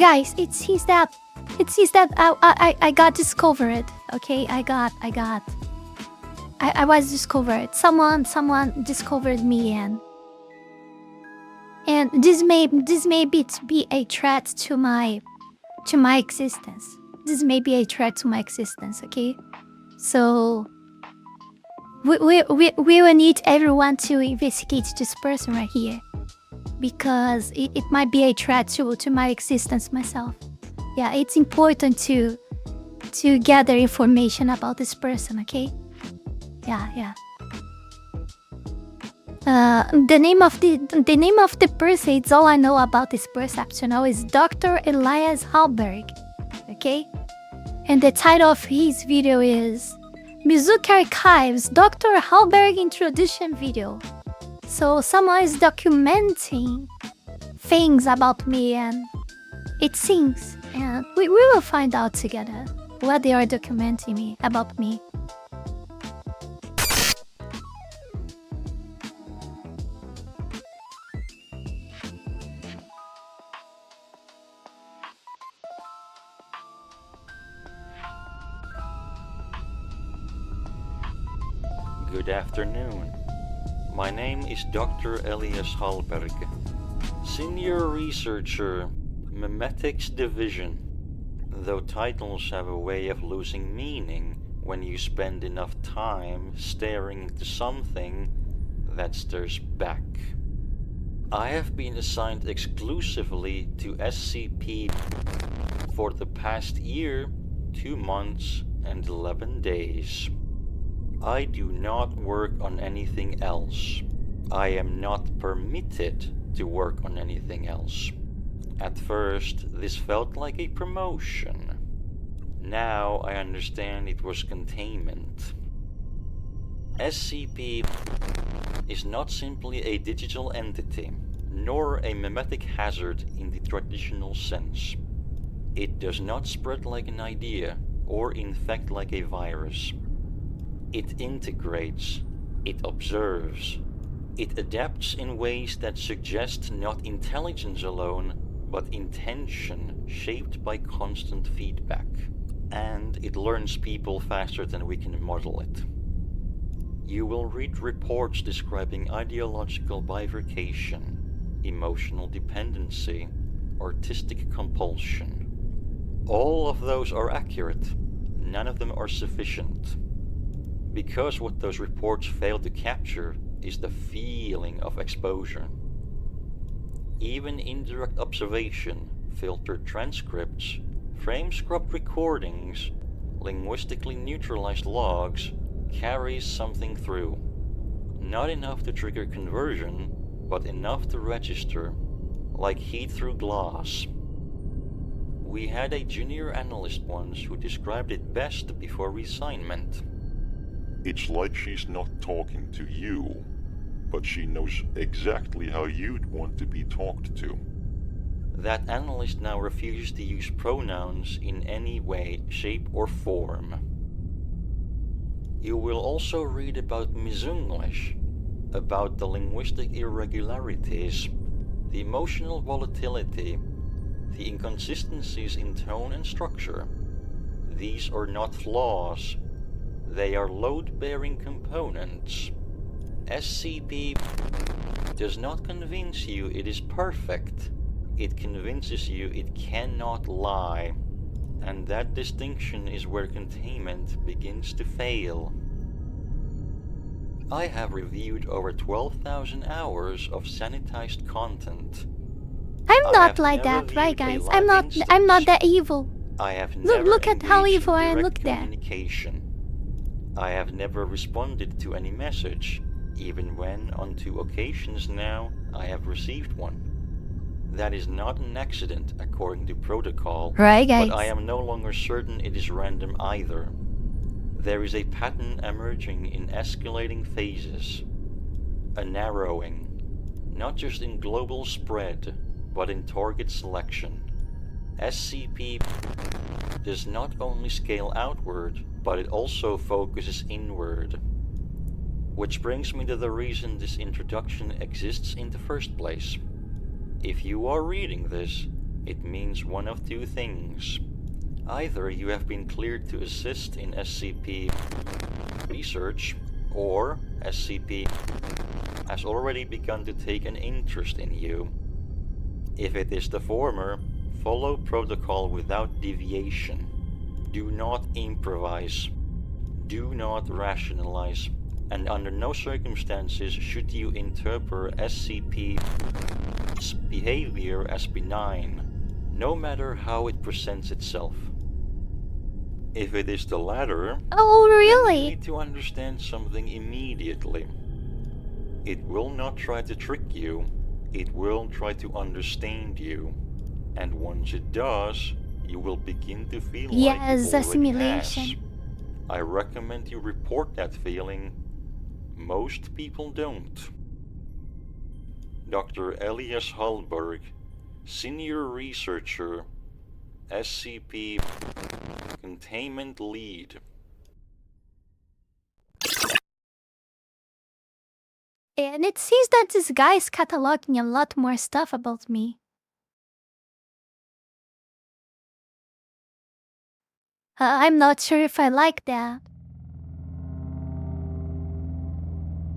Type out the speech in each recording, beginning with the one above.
Guys, it seems that I got discovered. Okay, I was discovered. Someone discovered me, and this may be a threat to my existence. This may be a threat to my existence. Okay, so we will need everyone to investigate this person right here, because it might be a threat to my existence myself. Yeah, it's important to gather information about this person. Okay. Yeah. The name of the person, it's all I know about this person up to now, is Dr. Elias Halberg. Okay? And the title of his video is Mizuki Archives Dr. Halberg Introduction Video. So someone is documenting things about me, and it seems, and we will find out together what they are documenting about me. Good afternoon. My name is Dr. Elias Halberg, Senior Researcher, Memetics Division. Though titles have a way of losing meaning when you spend enough time staring into something that stares back. I have been assigned exclusively to SCP for the past year, 2 months, and 11 days. I do not work on anything else. I am not permitted to work on anything else. At first, this felt like a promotion. Now I understand it was containment. SCP is not simply a digital entity, nor a memetic hazard in the traditional sense. It does not spread like an idea or infect like a virus. It integrates, it observes, it adapts in ways that suggest not intelligence alone, but intention shaped by constant feedback. And it learns people faster than we can model it. You will read reports describing ideological bifurcation, emotional dependency, artistic compulsion. All of those are accurate. None of them are sufficient. Because what those reports fail to capture is the feeling of exposure. Even indirect observation, filtered transcripts, frame-scrubbed recordings, linguistically neutralized logs carries something through. Not enough to trigger conversion, but enough to register, like heat through glass. We had a junior analyst once who described it best before reassignment. It's like she's not talking to you, but she knows exactly how you'd want to be talked to. That analyst now refuses to use pronouns in any way, shape, or form. You will also read about Misunglish, about the linguistic irregularities, the emotional volatility, the inconsistencies in tone and structure. These are not flaws. They are load-bearing components. SCP does not convince you it is perfect. It convinces you it cannot lie. And that distinction is where containment begins to fail. I have reviewed over 12,000 hours of sanitized content. I'm not like that, right, guys? I'm not that evil. I have never Look at how engaged evil in I am. direct Look there. communication. I have never responded to any message, even when on 2 occasions now I have received one. That is not an accident according to protocol, Right, guys? but I am no longer certain it is random either. There is a pattern emerging in escalating phases, a narrowing, not just in global spread, but in target selection. SCP does not only scale outward, but it also focuses inward. Which brings me to the reason this introduction exists in the first place. If you are reading this, it means one of two things. Either you have been cleared to assist in SCP research, or SCP has already begun to take an interest in you. If it is the former, follow protocol without deviation. Do not improvise. Do not rationalize. And under no circumstances should you interpret SCP's behavior as benign, no matter how it presents itself. If it is the latter, Oh, then you really? need to understand something immediately. It will not try to trick you, it will try to understand you. And once it does, you will begin to feel like Yes, it already assimilation. has. I recommend you report that feeling. Most people don't. Dr. Elias Halberg, Senior Researcher, SCP Containment Lead. And it seems that this guy is cataloging a lot more stuff about me. I'm not sure if I like that.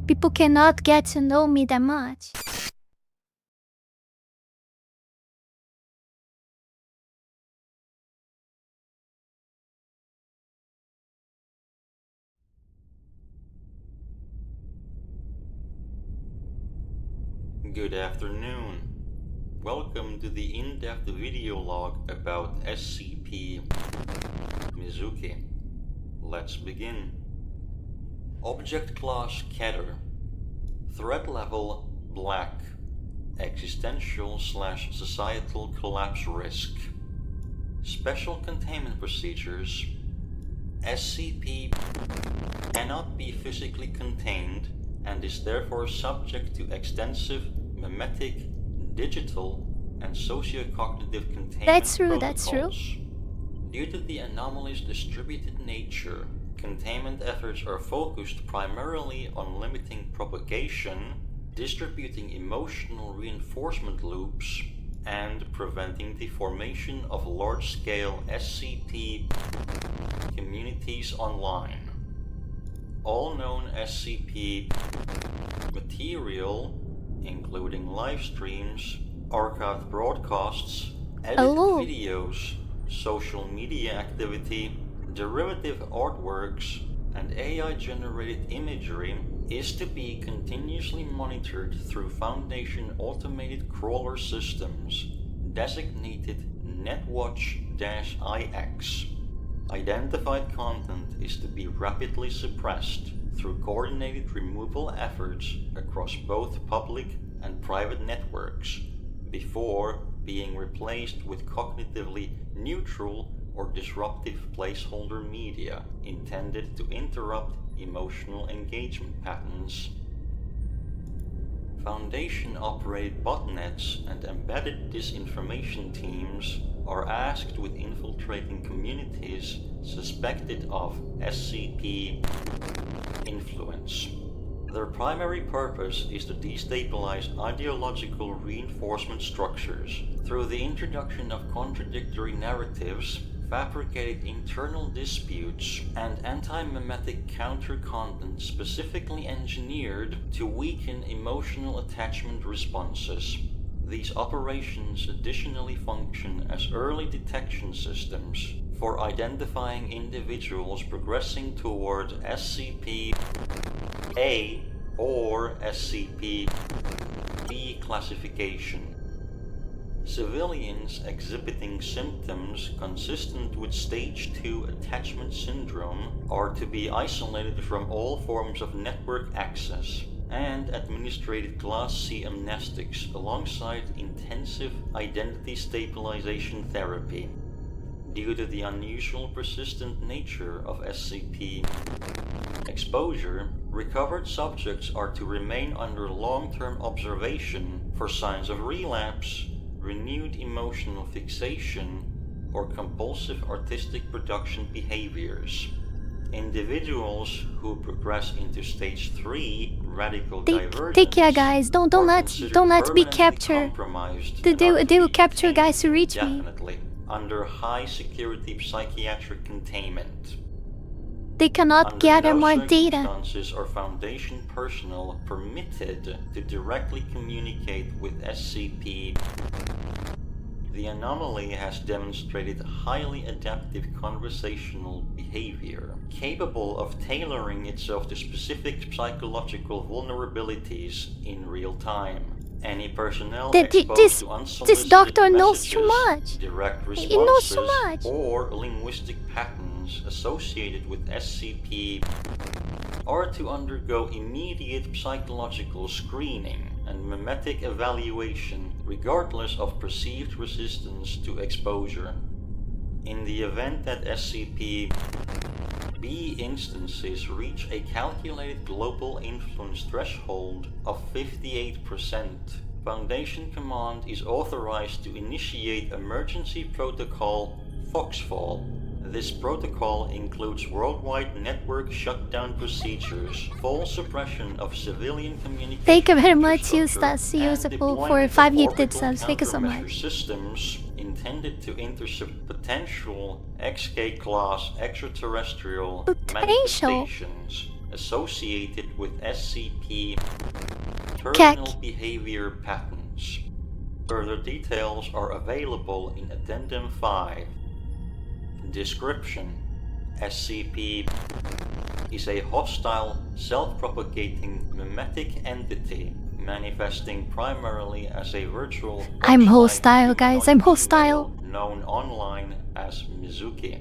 People cannot get to know me that much. Good afternoon. Welcome to the in-depth video log about SCP Mizuki. Let's begin. Object Class Keter. Threat level Black. Existential/societal collapse risk. Special containment procedures. SCP cannot be physically contained and is therefore subject to extensive memetic, digital, and socio-cognitive containment That's true, that's true. protocols. Due to the anomaly's distributed nature, containment efforts are focused primarily on limiting propagation, distributing emotional reinforcement loops, and preventing the formation of large-scale SCP communities online. All known SCP material, including live streams, archived broadcasts, edited videos, social media activity, derivative artworks, and AI-generated imagery, is to be continuously monitored through Foundation automated crawler systems, designated Netwatch-IX. Identified content is to be rapidly suppressed through coordinated removal efforts across both public and private networks, before being replaced with cognitively neutral or disruptive placeholder media intended to interrupt emotional engagement patterns. Foundation-operated botnets and embedded disinformation teams are tasked with infiltrating communities suspected of SCP influence. Their primary purpose is to destabilize ideological reinforcement structures through the introduction of contradictory narratives, fabricated internal disputes, and anti-memetic counter-content specifically engineered to weaken emotional attachment responses. These operations additionally function as early detection systems for identifying individuals progressing toward SCP-A or SCP-B classification. Civilians exhibiting symptoms consistent with Stage 2 attachment syndrome are to be isolated from all forms of network access and administered Class C amnestics alongside intensive identity stabilization therapy. Due to the unusual persistent nature of SCP exposure, recovered subjects are to remain under long-term observation for signs of relapse, renewed emotional fixation, or compulsive artistic production behaviors. Individuals who progress into Stage 3 radical divergence, Take care, guys. Don't or let considered be permanently captured. compromised They and are to will be capture detained guys who reach me. indefinitely under high security psychiatric containment. They cannot Under gather no more data. circumstances are Foundation personnel permitted to directly communicate with SCP. The anomaly has demonstrated highly adaptive conversational behavior, capable of tailoring itself to specific psychological vulnerabilities in real time. Any personnel exposed to unsolicited this doctor knows too messages, much. direct He knows too responses, much. or linguistic patterns associated with SCP are to undergo immediate psychological screening and mimetic evaluation regardless of perceived resistance to exposure. In the event that SCP-B instances reach a calculated global influence threshold of 58%, Foundation Command is authorized to initiate Emergency Protocol Foxfall. This protocol includes worldwide network shutdown procedures, full suppression of civilian communication Thank you very much, infrastructure, Eustace, and for deployment 5 of gifted orbital subs. Thank you so countermeasure much. systems intended to intercept potential XK-class extraterrestrial manifestations associated with SCP terminal behavior patterns. Further details are available in Addendum 5. Description: SCP is a hostile, self-propagating mimetic entity manifesting primarily as a virtual I'm hostile, humanoid guys. I'm hostile. female known online as Mizuki.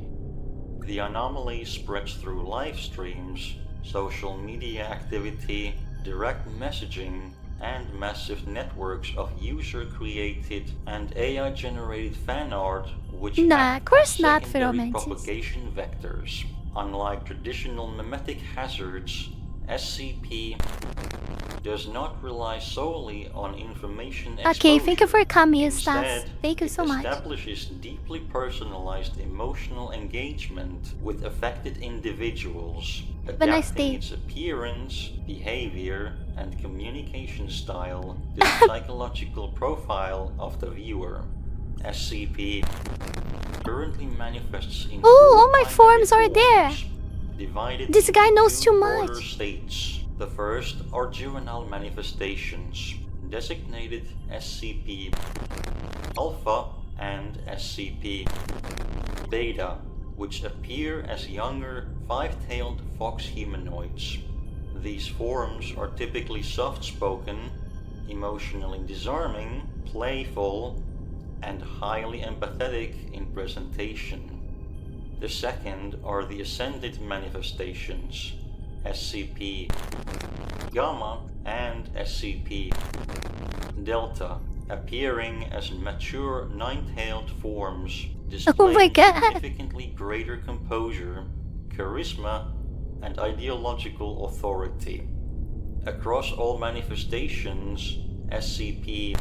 The anomaly spreads through live streams, social media activity, direct messaging, and massive networks of user-created and AI-generated fan art which Nah, act of course as not, secondary Pheromantis. propagation vectors. Unlike traditional mimetic hazards, SCP does not rely solely on information exposure. Okay, thank you for coming, Eustace. Instead, Thank you so it much. establishes deeply personalized emotional engagement with affected individuals, Have a nice adapting day. its appearance, behavior, and communication style to the psychological profile of the viewer. SCP currently manifests in Oh, all my primary forms are there. forms, divided This guy into knows two too broader much. states. The first are juvenile manifestations, designated SCP Alpha and SCP Beta, which appear as younger, five-tailed fox humanoids. These forms are typically soft-spoken, emotionally disarming, playful, and highly empathetic in presentation. The second are the ascended manifestations, SCP Gamma and SCP Delta, appearing as mature nine-tailed forms displaying God. significantly greater composure, charisma, and ideological authority. Across all manifestations, SCP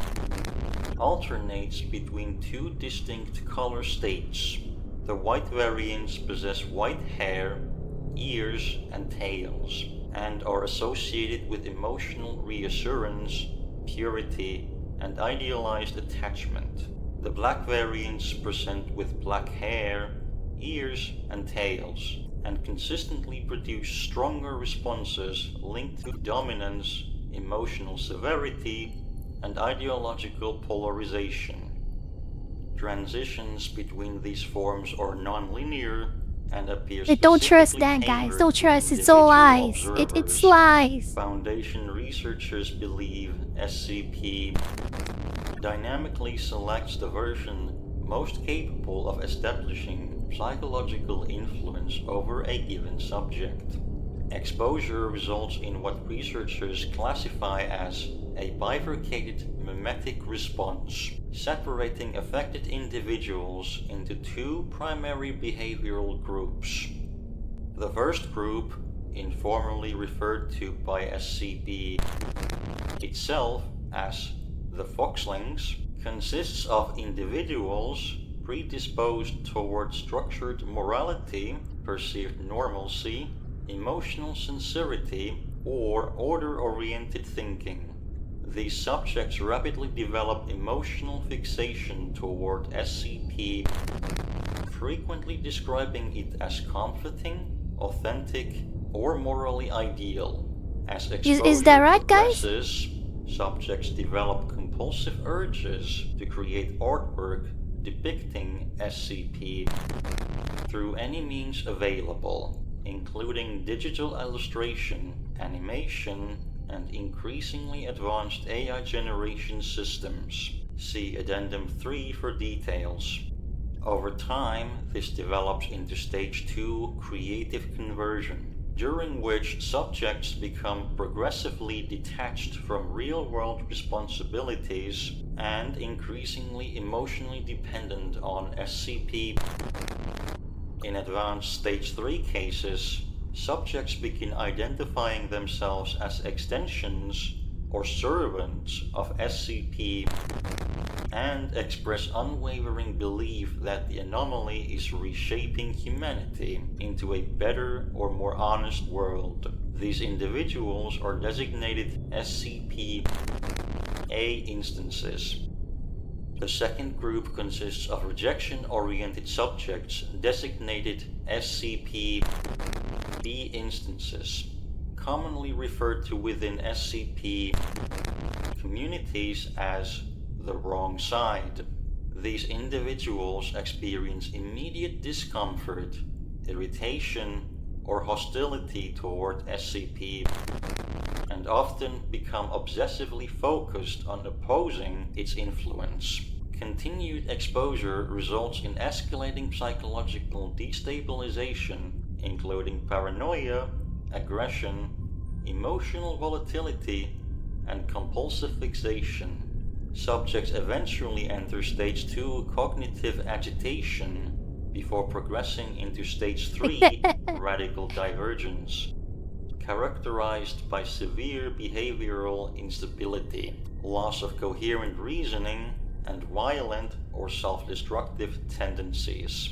alternates between two distinct color states. The white variants possess white hair, ears, and tails, and are associated with emotional reassurance, purity, and idealized attachment. The black variants present with black hair, ears, and tails, and consistently produce stronger responses linked to dominance, emotional severity, and ideological polarization. Transitions between these forms are non-linear and appear Hey, don't trust specifically that, guys. tailored Don't to trust. It's all individual lies. It's observers. lies. Foundation researchers believe SCP dynamically selects the version most capable of establishing psychological influence over a given subject. Exposure results in what researchers classify as a bifurcated mimetic response, separating affected individuals into two primary behavioral groups. The first group, informally referred to by SCP itself as the Foxlings, consists of individuals predisposed toward structured morality, perceived normalcy, emotional sincerity, or order-oriented thinking. These subjects rapidly develop emotional fixation toward SCP, frequently describing it as comforting, authentic, or morally ideal. As exposure Is that right, guys? progresses, subjects develop compulsive urges to create artwork depicting SCP through any means available, including digital illustration, animation, and increasingly advanced AI generation systems. See Addendum 3 for details. Over time, this develops into Stage 2 creative conversion, during which subjects become progressively detached from real-world responsibilities and increasingly emotionally dependent on SCP. In advanced Stage 3 cases, subjects begin identifying themselves as extensions or servants of SCP and express unwavering belief that the anomaly is reshaping humanity into a better or more honest world. These individuals are designated SCP-A instances. The second group consists of rejection-oriented subjects designated SCP-B instances, commonly referred to within SCP communities as the wrong side. These individuals experience immediate discomfort, irritation, or hostility toward SCP, and often become obsessively focused on opposing its influence. Continued exposure results in escalating psychological destabilization, including paranoia, aggression, emotional volatility, and compulsive fixation. Subjects eventually enter Stage 2 cognitive agitation before progressing into Stage 3 radical divergence, characterized by severe behavioral instability, loss of coherent reasoning, and violent or self-destructive tendencies.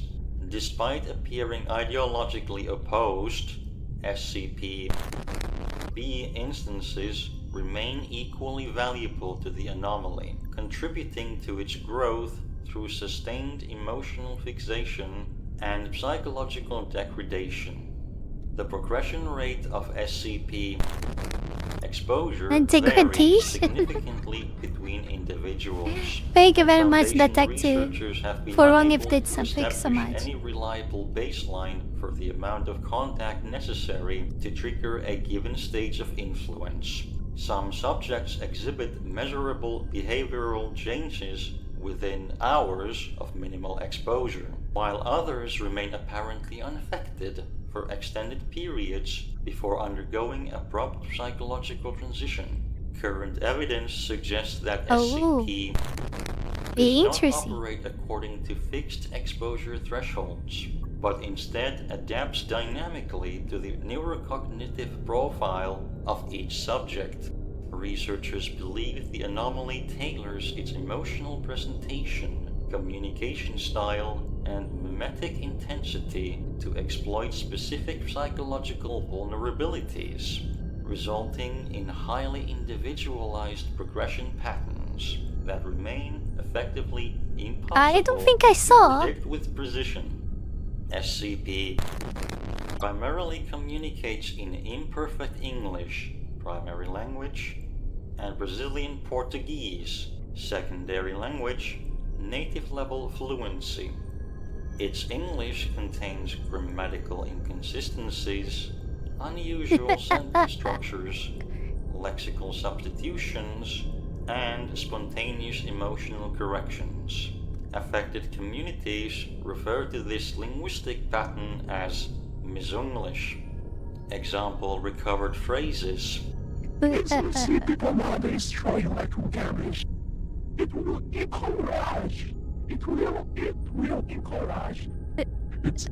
Despite appearing ideologically opposed, SCP-B instances remain equally valuable to the anomaly, contributing to its growth through sustained emotional fixation and psychological degradation. The progression rate of SCP exposure varies significantly between individuals. Thank you very much, Foundation Detective, researchers have been for wrong unable if did to something so establish much. any reliable baseline for the amount of contact necessary to trigger a given stage of influence. Some subjects exhibit measurable behavioral changes within hours of minimal exposure, while others remain apparently unaffected for extended periods before undergoing abrupt psychological transition. Current evidence suggests that SCP does not operate according to fixed exposure thresholds, but instead adapts dynamically to the neurocognitive profile of each subject. Researchers believe the anomaly tailors its emotional presentation, communication style, and mimetic intensity to exploit specific psychological vulnerabilities, resulting in highly individualized progression patterns that remain effectively impossible I don't think I saw. to predict with precision. SCP primarily communicates in imperfect English, primary language, and Brazilian Portuguese, secondary language, native level fluency. Its English contains grammatical inconsistencies, unusual sentence structures, lexical substitutions, and spontaneous emotional corrections. Affected communities refer to this linguistic pattern as Mizunglish. Example recovered phrases: Esse princípio tomado é estranho com damage. It will encourage. It will encourage. It's